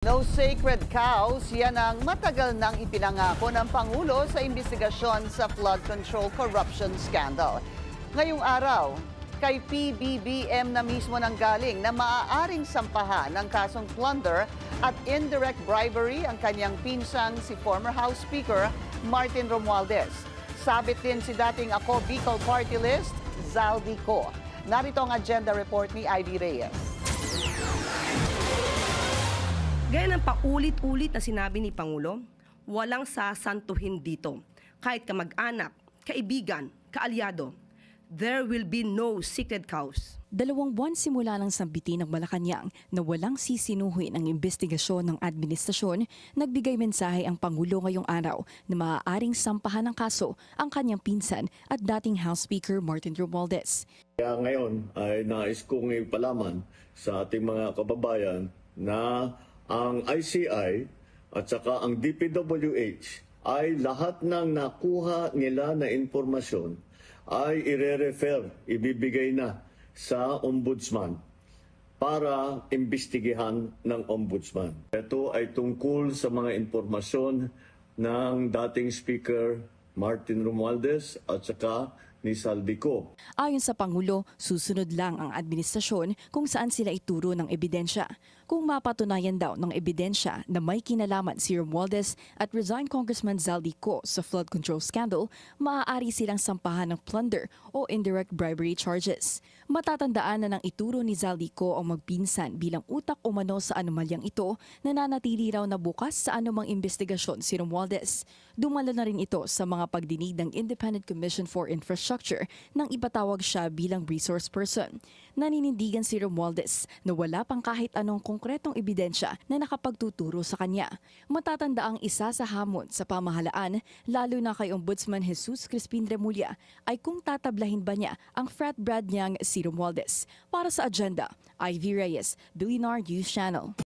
No sacred cows, yan ang matagal nang ipinangako ng Pangulo sa investigasyon sa flood control corruption scandal. Ngayong araw, kay PBBM na mismo nang galing na maaaring sampahan ng kasong plunder at indirect bribery ang kanyang pinsang si former House Speaker Martin Romualdez. Sabit din si dating Ako Bicol Party List, Zaldico. Narito ang agenda report ni Ivy Reyes. Gaya ng paulit-ulit na sinabi ni Pangulo, walang sasantuhin dito. Kahit kamag-anak, kaibigan, kaalyado, there will be no sacred cows. 2 buwan simula ng sambitin ng Malacanang na walang sisinuhin ang investigasyon ng administrasyon, nagbigay mensahe ang Pangulo ngayong araw na maaaring sampahan ng kaso ang kanyang pinsan at dating House Speaker Martin Romualdez. Kaya ngayon ay nais kong ipalaman sa ating mga kababayan na ang ICI at saka ang DPWH ay lahat ng nakuha nila na impormasyon ay ire-refer, ibibigay na sa Ombudsman para imbestigahan ng Ombudsman. Ito ay tungkol sa mga impormasyon ng dating Speaker Martin Romualdez at saka ni Zaldico. Ayon sa Pangulo, susunod lang ang administrasyon kung saan sila ituro ng ebidensya. Kung mapatunayan daw ng ebidensya na may kinalaman si Romualdez at resigned Congressman Zaldico sa flood control scandal, maaari silang sampahan ng plunder o indirect bribery charges. Matatandaan na nang ituro ni Zaldico ang magpinsan bilang utak umano sa anomalyang ito, nananatili raw na bukas sa anumang investigasyon si Romualdez. Dumalo na rin ito sa mga pagdinig ng Independent Commission for Infrastructure nang ipatawag siya bilang resource person. Naninindigan si Romualdez na wala pang kahit anong konkretong ebidensya na nakapagtuturo sa kanya. Matatanda ang isa sa hamon sa pamahalaan, lalo na kay Ombudsman Jesus Crispin Remulla, ay kung tatablahin ba niya ang frat brad niyang si Romualdez. Para sa agenda, Ivy Reyes, Billionaire News Channel.